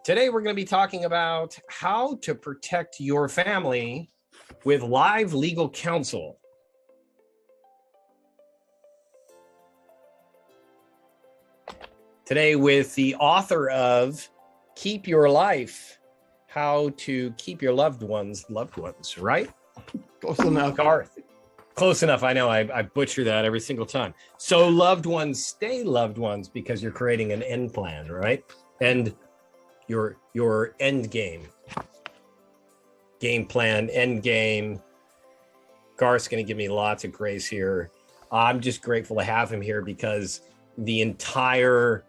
Today, we're going to be talking about how to protect your family with live legal counsel. Today, with the author of Keep Your Life, How to Keep Your Loved Ones, right? Close enough. Garth. Close enough. I know I butcher that every single time. So loved ones stay loved ones because you're creating an end plan, right? And your end game plan, end game. Garth's going to give me lots of grace here. I'm just grateful to have him here because the entire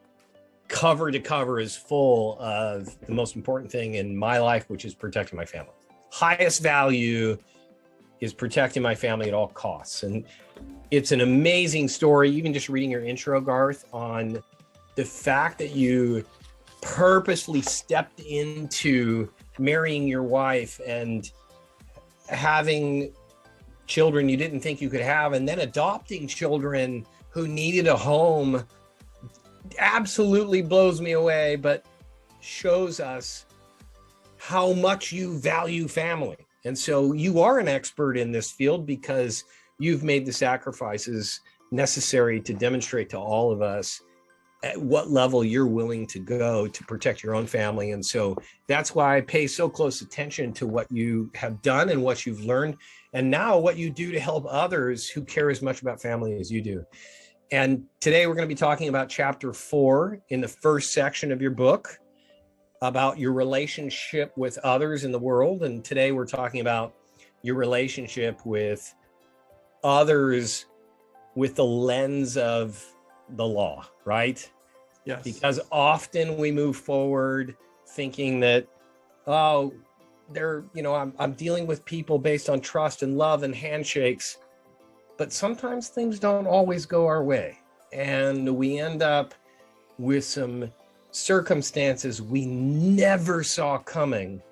cover to cover is full of the most important thing in my life, which is protecting my family. Highest value is protecting my family at all costs. And it's an amazing story, even just reading your intro, Garth, on the fact that you purposely stepped into marrying your wife and having children you didn't think you could have, and then adopting children who needed a home. Absolutely blows me away, but shows us how much you value family. And so you are an expert in this field because you've made the sacrifices necessary to demonstrate to all of us at what level you're willing to go to protect your own family. And so that's why I pay so close attention to what you have done and what you've learned, and now what you do to help others who care as much about family as you do. And today we're going to be talking about chapter 4 in the first section of your book about your relationship with others in the world. And today we're talking about your relationship with others with the lens of the law, right? Yes. Because often we move forward thinking that, oh, I'm dealing with people based on trust and love and handshakes, but sometimes things don't always go our way. And we end up with some circumstances we never saw coming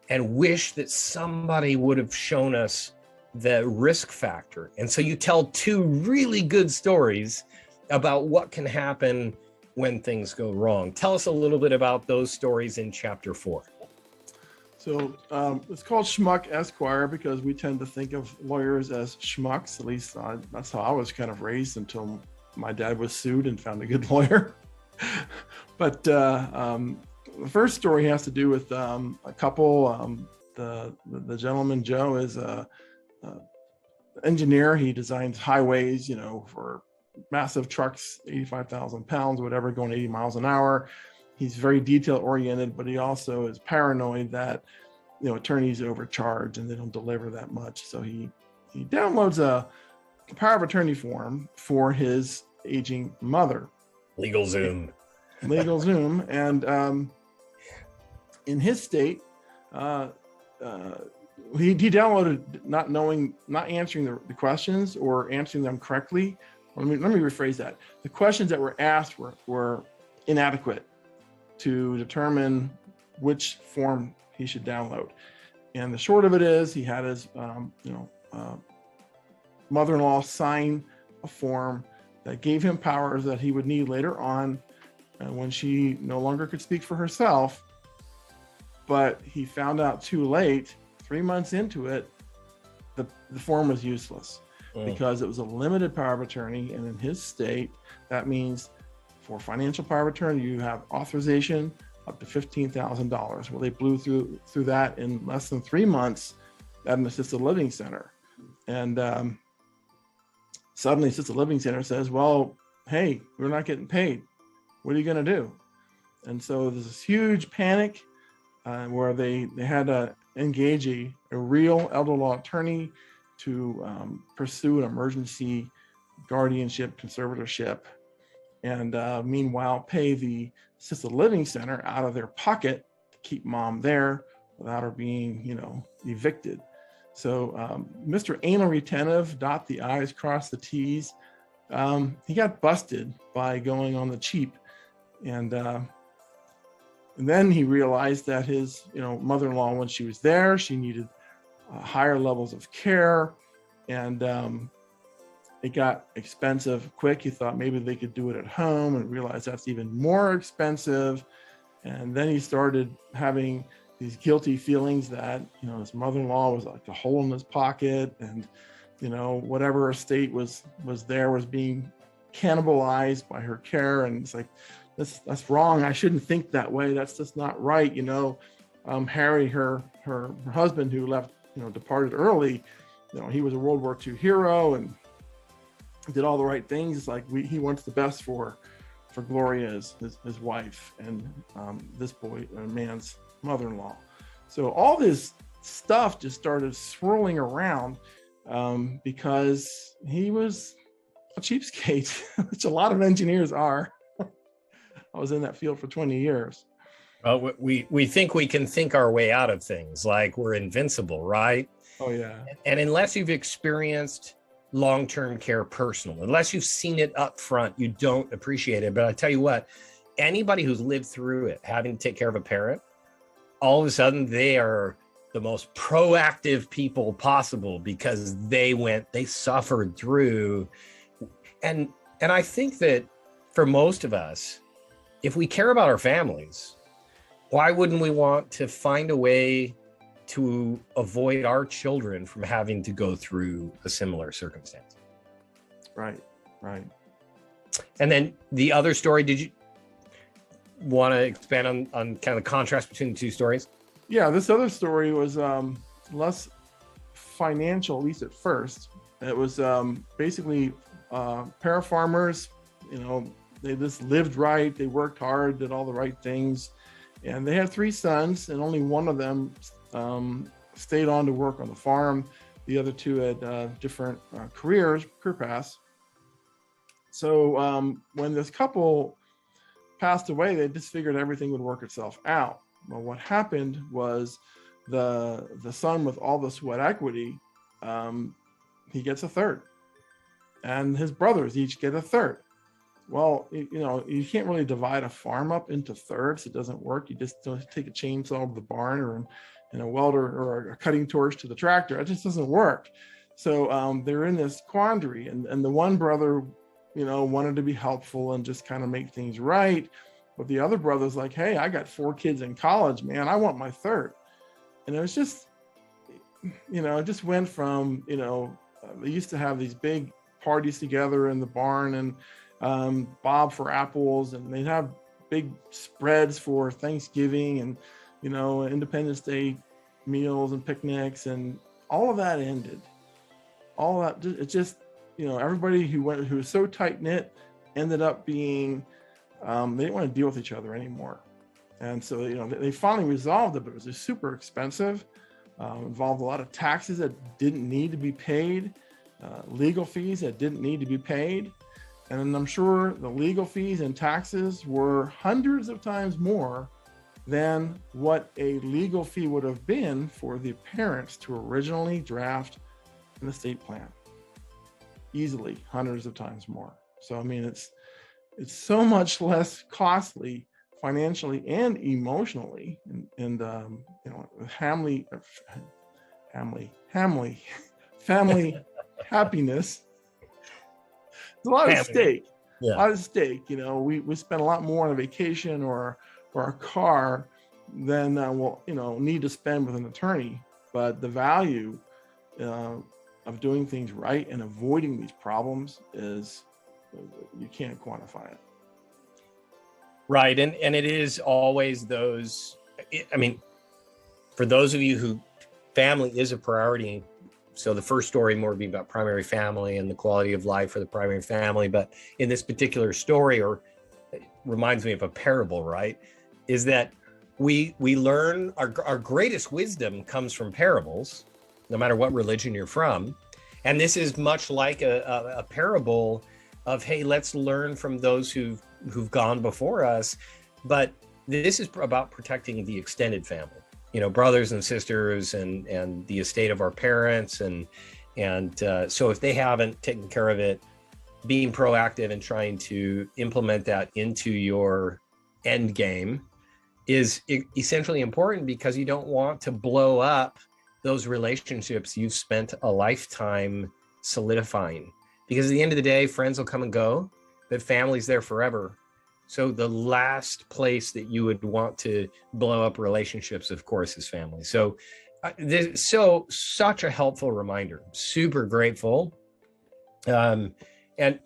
and wish that somebody would have shown us the risk factor. And so you tell two really good stories about what can happen when things go wrong. Tell us a little bit about those stories in chapter 4. So it's called Schmuck Esquire because we tend to think of lawyers as schmucks. At least that's how I was kind of raised until my dad was sued and found a good lawyer. But the first story has to do with a couple. The gentleman, Joe, is a engineer. He designs highways, for massive trucks, 85,000 pounds, whatever, going 80 miles an hour. He's very detail oriented, but he also is paranoid that, attorneys overcharge and they don't deliver that much. So he downloads a power of attorney form for his aging mother. LegalZoom. And in his state, he downloaded not answering the questions or answering them correctly. Let me rephrase that. The questions that were asked were inadequate to determine which form he should download. And the short of it is he had his mother-in-law sign a form that gave him powers that he would need later on when she no longer could speak for herself. But he found out too late, 3 months into it, the form was useless because it was a limited power of attorney. And in his state, that means for financial power of attorney, you have authorization up to $15,000. Well, they blew through that in less than 3 months at an assisted living center. And suddenly assisted living center says, well, hey, we're not getting paid. What are you going to do? And so there's this huge panic where they had to engage a real elder law attorney to pursue an emergency guardianship, conservatorship, and meanwhile pay the assisted living center out of their pocket to keep mom there without her being, evicted. So Mr. Anal Retentive, dot the I's, cross the T's, he got busted by going on the cheap. And then he realized that his, mother-in-law, when she was there, she needed higher levels of care, and it got expensive quick. He thought maybe they could do it at home, and realized that's even more expensive. And then he started having these guilty feelings that, his mother-in-law was like a hole in his pocket, and, whatever estate was there was being cannibalized by her care. And it's like, that's wrong. I shouldn't think that way. That's just not right. Harry, her husband, who left, departed early, he was a World War II hero and did all the right things. It's like he wants the best for Gloria, his wife, and this man's mother-in-law. So all this stuff just started swirling around because he was a cheapskate, which a lot of engineers are. I was in that field for 20 years. Well, we think we can think our way out of things, like we're invincible, right? Oh, yeah. And unless you've experienced long-term care personal, unless you've seen it up front, you don't appreciate it. But I tell you what, anybody who's lived through it, having to take care of a parent, all of a sudden they are the most proactive people possible because they suffered through. And I think that for most of us, if we care about our families, why wouldn't we want to find a way to avoid our children from having to go through a similar circumstance? Right. And then the other story, did you want to expand on kind of the contrast between the two stories? Yeah, this other story was less financial, at least at first. It was basically para farmers, they just lived right, they worked hard, did all the right things. And they had 3 sons, and only one of them stayed on to work on the farm. The other 2 had different career paths. So when this couple passed away, they just figured everything would work itself out. Well, what happened was the son with all the sweat equity, he gets a third, and his brothers each get a third. Well, you can't really divide a farm up into thirds. It doesn't work. You just don't take a chainsaw to the barn or a welder or a cutting torch to the tractor. It just doesn't work. So they're in this quandary, and the one brother, wanted to be helpful and just kind of make things right. But the other brother's like, hey, I got 4 kids in college, man. I want my third. And it was just, it just went from, they used to have these big parties together in the barn, and Bob for apples, and they'd have big spreads for Thanksgiving and Independence Day meals and picnics, and all of that ended. All that, it just everybody who was so tight knit ended up being they didn't want to deal with each other anymore. And so they finally resolved it, but it was just super expensive, involved a lot of taxes that didn't need to be paid, legal fees that didn't need to be paid. And I'm sure the legal fees and taxes were hundreds of times more than what a legal fee would have been for the parents to originally draft an estate plan. Easily hundreds of times more. So, I mean, it's so much less costly financially and emotionally, and family happiness. There's a lot at stake. Yeah. A lot at stake. We spend a lot more on a vacation or a car than we'll need to spend with an attorney. But the value of doing things right and avoiding these problems is, you can't quantify it. Right. And it is always those, for those of you who family is a priority. So the first story more be about primary family and the quality of life for the primary family. But in this particular story, or it reminds me of a parable, right, is that we learn our greatest wisdom comes from parables, no matter what religion you're from. And this is much like a parable of, hey, let's learn from those who've gone before us. But this is about protecting the extended family, brothers and sisters and the estate of our parents. And so if they haven't taken care of it, being proactive and trying to implement that into your end game is essentially important, because you don't want to blow up those relationships you've spent a lifetime solidifying. Because at the end of the day, friends will come and go, but family's there forever. So the last place that you would want to blow up relationships, of course, is family. So such a helpful reminder. Super grateful. And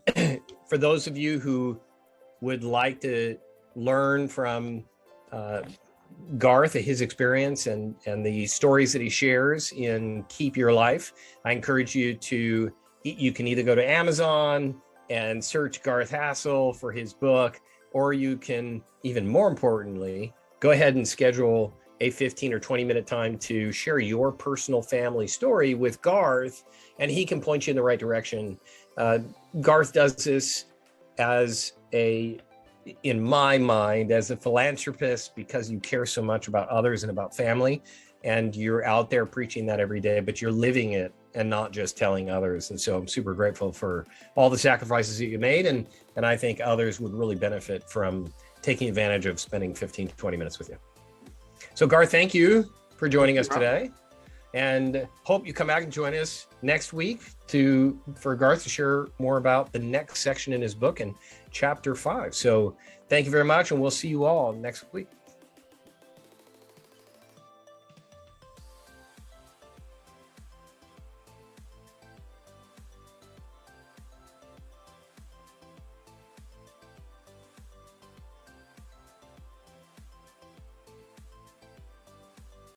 for those of you who would like to learn from Garth, his experience and the stories that he shares in Keep Your Life, I encourage you you can either go to Amazon and search Garth Hassel for his book, or you can, even more importantly, go ahead and schedule a 15 or 20-minute time to share your personal family story with Garth, and he can point you in the right direction. Garth does this in my mind, as a philanthropist, because you care so much about others and about family, and you're out there preaching that every day, but you're living it and not just telling others. And so I'm super grateful for all the sacrifices that you made. And I think others would really benefit from taking advantage of spending 15 to 20 minutes with you. So Garth, thank you for joining us today, and hope you come back and join us next week for Garth to share more about the next section in his book in chapter 5. So thank you very much, and we'll see you all next week.